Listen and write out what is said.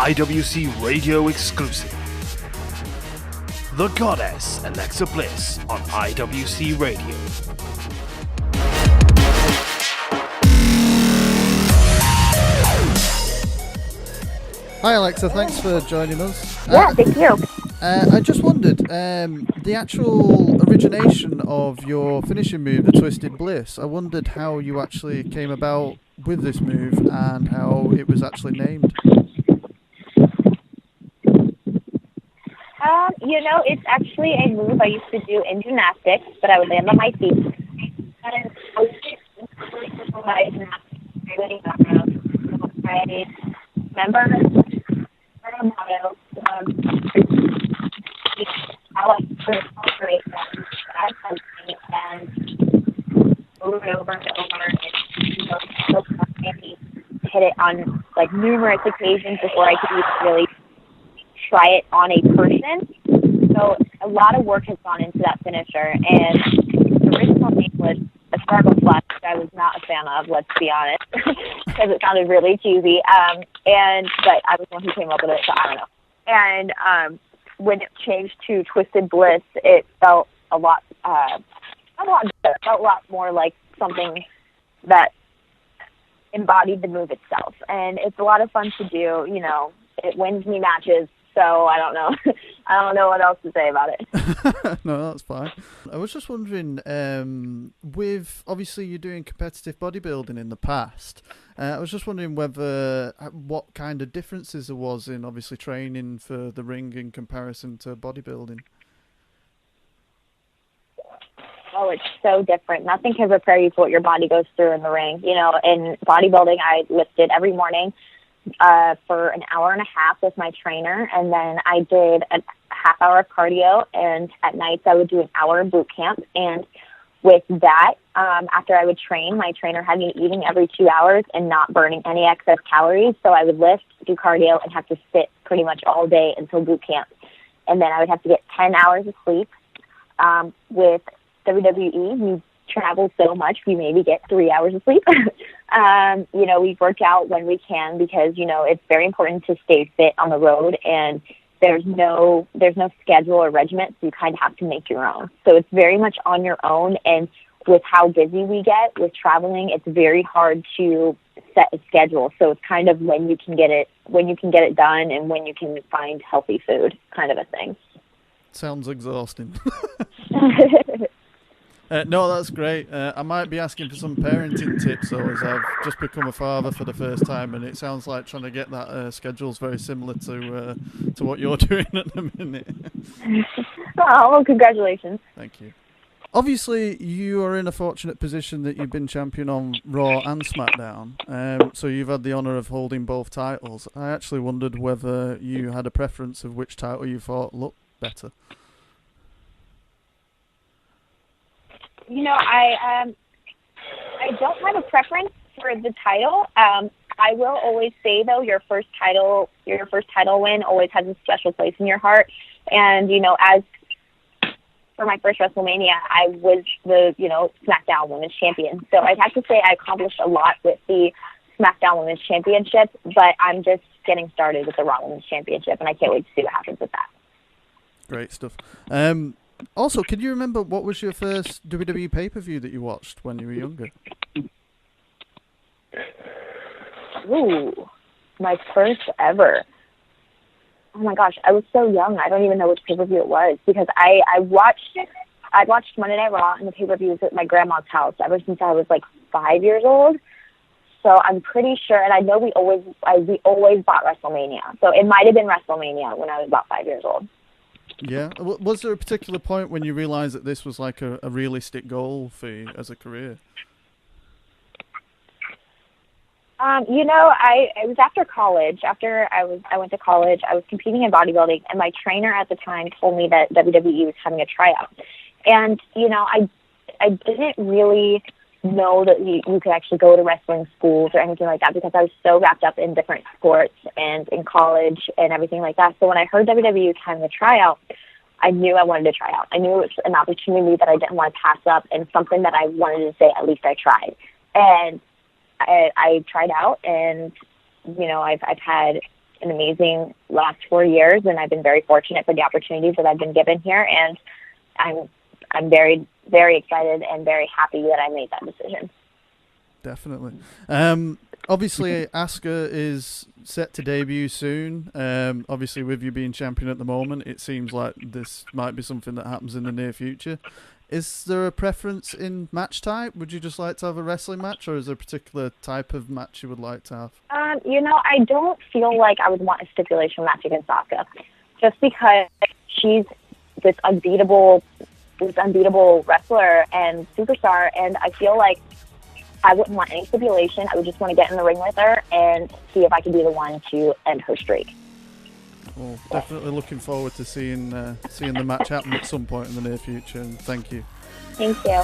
IWC Radio exclusive. The Goddess Alexa Bliss on IWC Radio. Hi Alexa, thanks for joining us. Yeah, thank you. I just wondered, the actual origination of your finishing move, the Twisted Bliss, I wondered how you actually came about with this move and how it was actually named. It's actually a move I used to do in gymnastics, but I would land on my feet. And I was just my gymnastics training background. I remember our motto, I like to incorporate that something and over and over and over and hit it on like numerous occasions before I could even really try it on a person. So a lot of work has gone into that finisher, and the original name was a Sparkle Flash, which I was not a fan of, let's be honest, because it sounded really cheesy. But I was the one who came up with it, so I don't know. And when it changed to Twisted Bliss, it felt a lot better. It felt a lot more like something that embodied the move itself. And it's a lot of fun to do. It wins me matches. So I don't know. I don't know what else to say about it. No, that's fine. I was just wondering, with obviously you doing competitive bodybuilding in the past, I was just wondering what kind of differences there was in obviously training for the ring in comparison to bodybuilding. Oh, it's so different. Nothing can prepare you for what your body goes through in the ring. In bodybuilding, I lifted every morning for an hour and a half with my trainer, and then I did a half hour of cardio, and at nights I would do an hour of boot camp. And with that, after I would train, my trainer had me eating every 2 hours and not burning any excess calories. So I would lift, do cardio, and have to sit pretty much all day until boot camp. And then I would have to get 10 hours of sleep. With WWE, we travel so much, we maybe get 3 hours of sleep. We work out when we can because, it's very important to stay fit on the road, and there's no schedule or regiment, so you kind of have to make your own. So it's very much on your own, and with how busy we get with traveling, it's very hard to set a schedule. So it's kind of when you can get it done and when you can find healthy food, kind of a thing. Sounds exhausting. No, that's great. I might be asking for some parenting tips, though, as I've just become a father for the first time, and it sounds like trying to get that schedule is very similar to what you're doing at the minute. Oh, well, congratulations. Thank you. Obviously, you are in a fortunate position that you've been champion on Raw and SmackDown, so you've had the honour of holding both titles. I actually wondered whether you had a preference of which title you thought looked better. I don't have a preference for the title. I will always say, though, your first title win always has a special place in your heart. And, as for my first WrestleMania, I was the, SmackDown Women's Champion. So I'd have to say I accomplished a lot with the SmackDown Women's Championship, but I'm just getting started with the Raw Women's Championship, and I can't wait to see what happens with that. Great stuff. Also, can you remember what was your first WWE pay-per-view that you watched when you were younger? Ooh, my first ever. Oh my gosh, I was so young. I don't even know which pay-per-view it was because I watched Monday Night Raw and the pay-per-views at my grandma's house ever since I was like 5 years old. So I'm pretty sure, and I know we always bought WrestleMania. So it might have been WrestleMania when I was about 5 years old. Yeah. Was there a particular point when you realised that this was like a realistic goal for you as a career? It was after college. After I went to college, I was competing in bodybuilding, and my trainer at the time told me that WWE was having a tryout. And, I didn't really know that you could actually go to wrestling schools or anything like that because I was so wrapped up in different sports and in college and everything like that. So when I heard WWE was having a tryout, I knew I wanted to try out. I knew it was an opportunity that I didn't want to pass up and something that I wanted to say, at least I tried. And I tried out, and, I've had an amazing last 4 years, and I've been very fortunate for the opportunities that I've been given here, and I'm very, very excited and very happy that I made that decision. Definitely. Obviously, Asuka is set to debut soon. Obviously, with you being champion at the moment, it seems like this might be something that happens in the near future. Is there a preference in match type? Would you just like to have a wrestling match, or is there a particular type of match you would like to have? I don't feel like I would want a stipulation match against Asuka, just because she's this unbeatable wrestler and superstar, and I feel like I wouldn't want any stipulation. I would just want to get in the ring with her and see if I could be the one to end her streak. Well, definitely looking forward to seeing the match happen at some point in the near future, and thank you. Thank you.